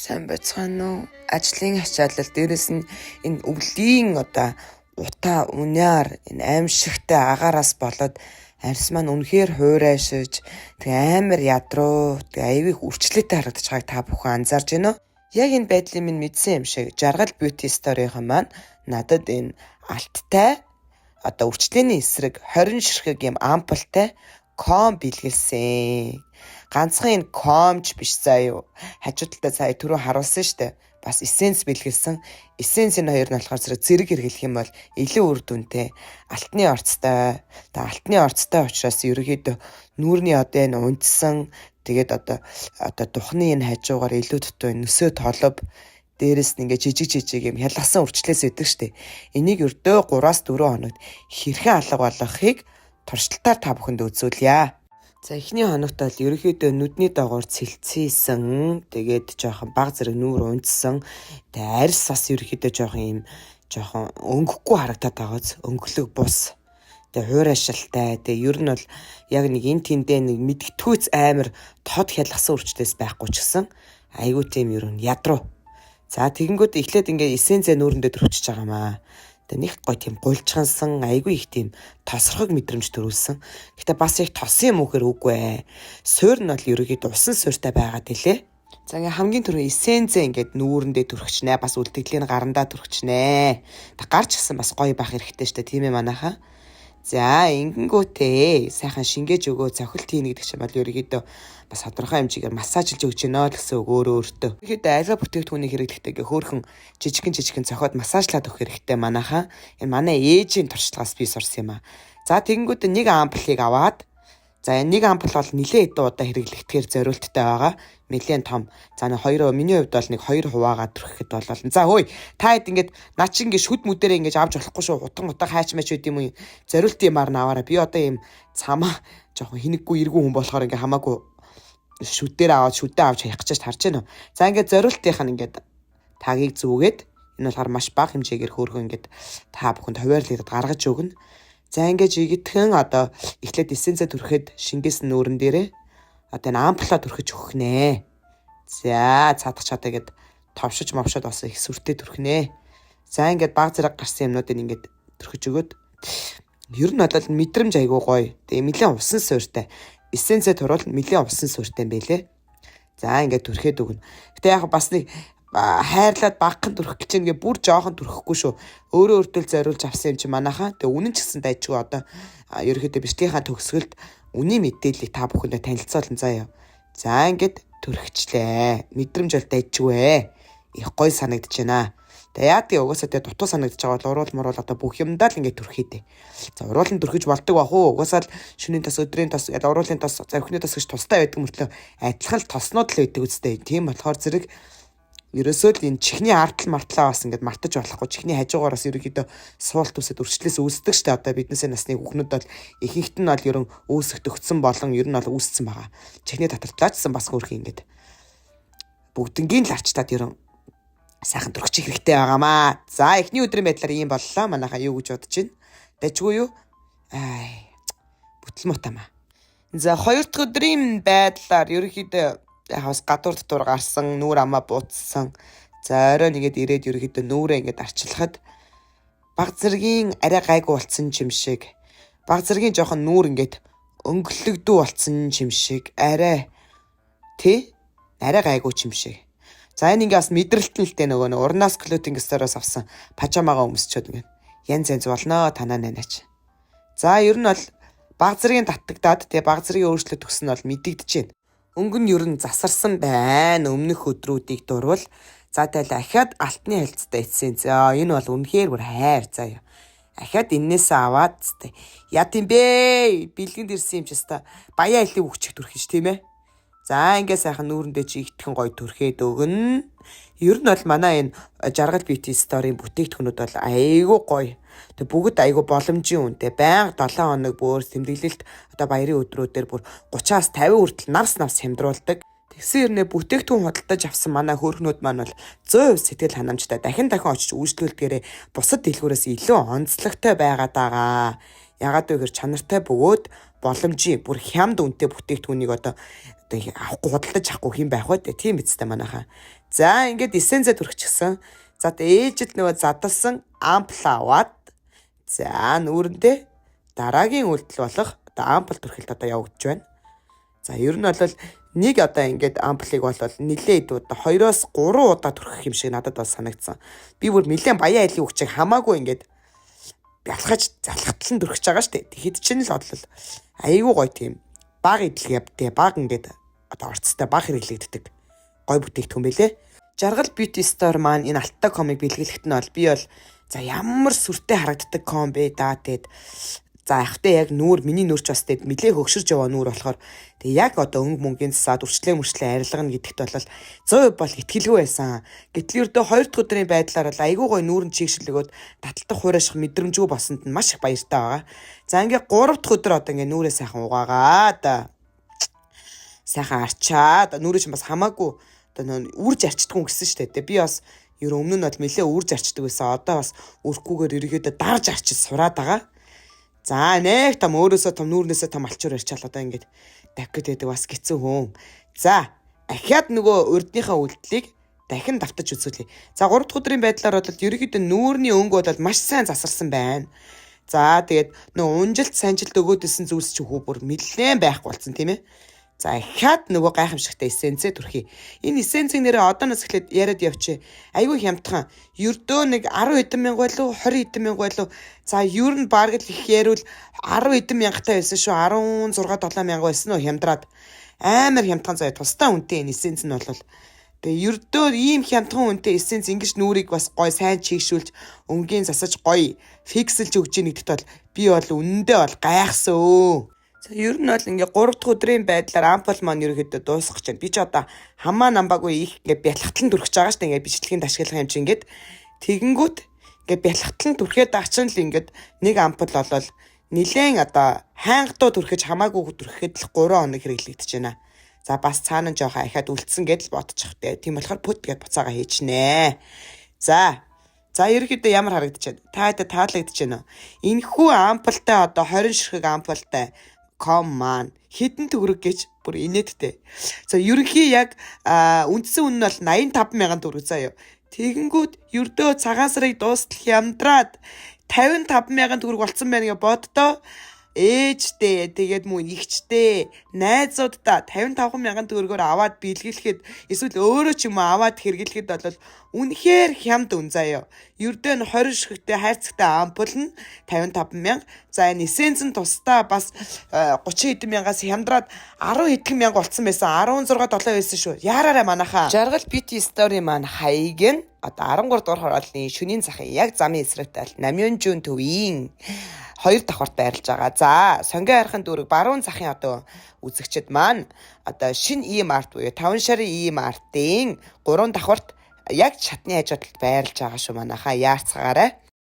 Сайн байцгаана уу? Ажлын ачаалал дээрээс нь энэ өвлийн утаа уняар энэ аимшигтай агаараас болоод арьс маань үнэхээр хуурайшиж амар ядруу аявих үрчлээтэй харагдаж байгааг та бүхэн анзаарж байна уу? Яг энэ байдлыг минь мэдсэн юм шиг жаргал бьюти сторийн маань надад энэ алттай үрчлээний эсрэг 20 ширхэг юм ампултай ком бэлгэлсэн. Ганцхан энэ комч биш заа юу. Хажуу талдаа сая түрүү харуулсан штэ. Бас эссенц бэлгэлсэн. Эссенцийн хоёр нь болохоор зэрэг хэрэглэх юм бол илүү үр дүнтэй. Алтны орцтой. Алтны орцтой учраас ерөөдөө нүүрний энэ унтсан тэгээд духны энэ хажуугаар илүү дутуу нөсөө толб дээрээс нь жижиг юм хялгасан үрчлээс идэг штэ. Энийг өрдөө 3-4 хоногт хэрхэн алга болгохыг туршилтаар та бүхэнд үзүүлье. За эхний хоногт бол ерөөхдөө нүдний доогоор цэлцээсэн. Тэгээд жоохон баг зэрэг нүүр унтсан. Тэгээд арьс бас ерөөхдөө жоохон өнгөхгүй харагдаад байгааз өнгөлөг бус. Тэгээд хуурайшилтай. Тэгээд ер нь бол яг нэг эн тэндээ нэг мэдгэтгүүц амар тод хялгасан үрчлээс байхгүй ч гэсэн айгуу тийм ер нь ядруу. За тэгэнгүүт эхлээд эссенцээ нүүрэндээ төрөвчж байгаамаа. Тэгээ нэг гой тийм гулчгансан айгүй их тийм тосрохог мэдрэмж төрүүлсэн. Гэхдээ бас их тосын юм үхээр үгүй ээ. Суурь нь бол ерөөд усан суурьтай байгаад илээ. За хамгийн түрүү эссенцээ нүүрэндээ төрөгчнээ. Бас үлдэгдлийн гарандаа төрөгчнээ. Гарч гисэн бас гоё байх хэрэгтэй штэ тийм ээ манайхаа. За ингэнгүүтээ сайхан шингээж өгөө цохилт хийнэ гэдэг чинь бол ерөөдөө бас тодорхой хэмжээгээр массажлж өгч гинэ л гэсэн үг өөртөө. Тэгэхэд айлга бүтээгдэхүүний хэрэглэхтэйгээ хөөрхөн жижигхэн цохиод массажлаад өгөх хэрэгтэй манайхаа. Энэ манай ээжийн туршлагаас би сурсан юм аа. За тэгэнгүүт нэг ампулыг аваад нэг ампул бол нэлээд хэдэн удаа хэрэглэхтэйгээр зориулттай байгаа. Нэлээд том. За миний хувьд бол 2 хуваагаад төрөхэд бол за хөөе та наа чи шүд мүдэрээ авч болохгүй шүү. Утга хайч мач үт юм уу зориулт юмар наваараа. Би ийм цамаа жоохон хинэггүй эргүү хүн болохоор хамаагүй шүдээр аваад шүдээ авч хаях гэж харж байна. За зориултынх нь тагийг зүгээд энэ болохоор маш бага хэмжээгээр хөөрхөн та бүхэнд хуваарлагдаад гаргаж өгнө. За жигтгэн эхлээд эссенцээ төрөхэд шингээсэн нүүрэн дээрээ энэ ампулаа төрөхөж өгөх нэ. За цаадах чатаа товшиж мовшоод бас их сүртэй төрөх нэ. За баг зэрэг гарсан юмнуудыг төрөхөж өгөөд ер нь бол мэдрэмж айгуу гоё. Тэгээ нэлээд усан суурьтай. Эссенцээ турвал нэлээд усан суурьтай юм байлээ. За төрөхөд өгнө. Гэтэ яг бас нэг хайрлаад багхан төрөх гэж бүр жоохон төрөхгүй шүү. Өөртөө зориулж авсан юм чи манайхаа. Тэгээ үнэн ч гэсэн дайжгүй ерөөхдөө бичлэгийнхаа төгсгөлд үнийн мэдээллийг та бүхэндээ танилцуулна заяа. За төрөгчлээ. Мэдрэмж бол дайжгүй. Их гоё санагдаж байна. Тэгээ яа угаасаа дутуу санагдаж байгаа бол уруул бүх юмдаа л төрөх хийдэ. За уруулын төрөхөж болдог бах уу? Угаасаа л шөнийн тас өдрийн тас уруулын тас завхны тас гэж тустай байдаг мөртлөө адилхан л тоснууд л байдаг үстэй. Тийм болохоор зэрэг ерөөсөө л энэ чихний артал мартлаа бас мартаж болохгүй. Чихний хажуугаараас ерөөхдөө суулт үсэд үрчлээс үүсдэг штэ. Биднээсээ насны хүүхнүүд бол ихэнх нь бол ерөн үүсэх төгссөн болон ер нь бол үүссэн байгаа. Чихний татвартлаачсан бас хөөрхөн бүгднгийн л арчтаад ерөн сайхан төрөгч хэрэгтэй байгаамаа. За эхний өдрийн байдлаар ийм боллоо. Манайхаа юу гэж бодож байна? Дайжгүй юу? Бүтэл мутамаа. За хоёр дахь өдрийн байдлаар ерөөхдөө хас гадуур дотор гарсан нүүр амаа бууцсан. За орой ирээд ерөөхдөө нүүрээ арчлахад баг зэргийн арай гайгүй болцсон юм шиг. Баг зэргийн жоохон нүүр өнгөлөгдөө болцсон юм шиг. Арай гайгүй юм шиг. За энэ бас мэдрэлт нь л дээ нөгөө урнаас клотинг стороос авсан пажамагаа өмсчөөд янз болно танаа нэнаач. За ер нь бол баг зэргийн татагдаад баг зэргийн өөрчлөлт өгсөн нь бол мэдэгдэж байна. Өнгө нь ер нь засарсан байна. Өмнөх өдрүүдийг дурвал за дахиад алтны хилцтэй эцсийн. За энэ бол үнэхээр бүр хайр заяа. Дахиад эннээсээ аваад яа тийм бэ? Бэлгэнд ирсэн юм чи та баяа илийг өгчих төрөх ш тийм ээ. За сайхан нүүрэндээ чи ихтгэн гоё төрхөөд өгнө. Ер нь бол манай энэ жаргал бьюти сторийн бүтээгдэхүүнүүд бол айгүй гоё. Тэг бүгд айгүй боломжийн үнэтэй. Байнга 7 хоног бүр тэмдэглэлт баярын өдрүүдээр бүр 30-аас 50 хүртэл навс хямдруулдаг. Тэгсэн хэрнээ бүтээгдэхүүн худалдаж авсан манай хөөрхнүүд маань бол 100% сэтгэл ханамжтай дахин очиж үйлчлүүлдгээрээ бусад дэлгүүрээс илүү онцлогтой байгаад байгаа. Ягаад гэвэл чанартай бөгөөд боломжийн бүр хямд үнэтэй бүтээгдэхүүнийг авахгүй худалдаж авахгүй хэм байх вэ? Тийм эцтэй манайхаа. За ингээд эссенцэд хүрчихсэн. За ээжид нөгөө задлсан ампл аваад за нүүрэндээ дараагийн үйлдэл болох одоо ампл түрхэлд одоо явагдаж байна. За ер нь бол нэг одоо ингээд амплыг бол нилээд удаа 2-3 удаа түрхэх юм шиг надад бол санагдсан. Би бүр нилээн баян айлын хүчийг хамаагүй ингээд бялхаж залхатлан түрхэж байгаа шүү дээ. Тэгэхэд чинь л бодлол айгүй гоё тийм баг идэлгээ баг ингээд одоо орцтой баг хэрэглэгддэг гоё бүтээгдэхүүн байлээ. Жаргал Beauty Store маань энэ алттай комыг бэлгэлэхэд нь бол би бол за ямар сүртэй харагддаг ком бэ да тэгэд за ахтай яг миний нүрч бас тэгэд нилээ хөгшөрж яваа нүур болохоор тэг яг одоо өнгө мөнгөний засаад үрчлээ арилгана гэдэгт бол 100% бол итгэлгүй байсан. Гэтэл ердөө 2 дахь өдрийн байдлаар бол айгүй гоё нүүрэн чигшилгөөд таталтах хуурайших мэдрэмжгүй болсонд нь маш их баяртай байгаа. За ингээ 3 дахь өдөр одоо ингээ нүрээ сайхан угаагаад сайхан арчаад нүрээ чинь бас хамаагүй одоо үрж арчдаггүй гэсэн шүү дээ. Би бас ер нь өмнө нь бол нэлээ үрж арчдаг байсан. Одоо бас үрхгүйгээр ерөөдөө дарж арчиж сураад байгаа. За нэг том өөрөөсөө том нүүрнээсээ том алчуур арчаал одоо ингээд давхид байдаг бас хэцүү хүн. За ахиад нөгөө урдныхаа үйлдэлийг дахин давтаж үзүүлье. За 3 дахь өдрийн байдлаар бол ерөөдөө нүүрний өнгө бол маш сайн засарсан байна. За тэгээд нөгөө унжилт санжилт өгөөдсөн зүйлс ч хөө бүр нэлээд байхгүй болсон тийм ээ. За ахиад нөгөө гайхамшигтай эссенцээ түрхий. Энэ эссенцийн нэрээ одооноос эхлээд яриад явчих. Айгүй хямдхан. Ердөө нэг 10 хэдэн мянга байлуу 20 хэдэн мянга байлуу. За ер нь бараг л их ярил 10 хэдэн мянгатай байсан шүү. 16 7 мянга байсан уу хямдраад. Амар хямдхан заяа тусдаа үнэтэй энэ эссенц нь бол. Тэгээ ердөө ийм хямдхан үнэтэй эссенц ингэж нүрийг бас гой сайн чийгшүүлж өнгийн засаж гой фиксэлж өгч ийн гэдэгт бол би бол үнэндээ бол гайхсан. За ер нь бол ингээ 3 дахь өдрийн байдлаар ампул маань ерөөхдөө дуусах гэж байна. Би ч одоо хамаа намбаагүй их ингээ бялхатлан түрхэж байгаа шүү дээ. Ингээ бичлэгийн ташгилах юм чи ингээд тэгэнгүүт ингээ бялхатлан түрхээд байгаа чинь л ингээд нэг ампул болол нилээн одоо хайнгатуу түрхэж хамаагүй түрхэхэд л 3 хоног хэрэглэгдэж байна. За бас цаана нь жоохон ахаад үлдсэн гэдэл бодчих тэ. Тийм болохоор пут гэд буцаага хийчихнэ. За ерөөхдөө ямар харагдаж байна? Та таалагдаж байна уу? Энэхүү ампултай одоо 20 ширхэг ампултай ком маань хэдэн төгрөг гэж бүр инээдтэй. За ерөнхий яг үндсэн үн нь бол 85 мянган төгрөг заяа. Тэгэнгүүт ердөө цагаан сарыг дуустал хямдраад 55 мянган төгрөг болцсон байна гэж боддоо. Ээжтэй тэгээд мөн ихчтэй найзуудаа 55 мянган төгрөгөөр аваад бэлгэлэхэд эсвэл өөрөө ч юм уу аваад хэрэглэхэд бол үнэхээр хямд үн заяа. Ердөө нь 20 ширхэгтэй хайрцагтай ампул нь 55 мянга. За энэ эссенц нь тусдаа бас 30 хэдэн мянгаас хямдраад 10 хэдэн мянга болцсон байсан. 16 7 байсан шүү. Яараарай манайхаа. Жаргал Beauty Store маань хаяг нь одоо 13 дугаар хорооллын шөнийн захын яг замын эсрэгтэй Намёнжүн төвийн 2 давхарт байрлаж байгаа. За сонгой харахын дүүрэг баруун захын одоо үзэгчд маань одоо шинэ E-Mart буюу 5 шарын E-Mart-ийн 3 давхарт яг шатны хажуудалд байрлаж байгаа шүү манайхаа. Яарцгаарай.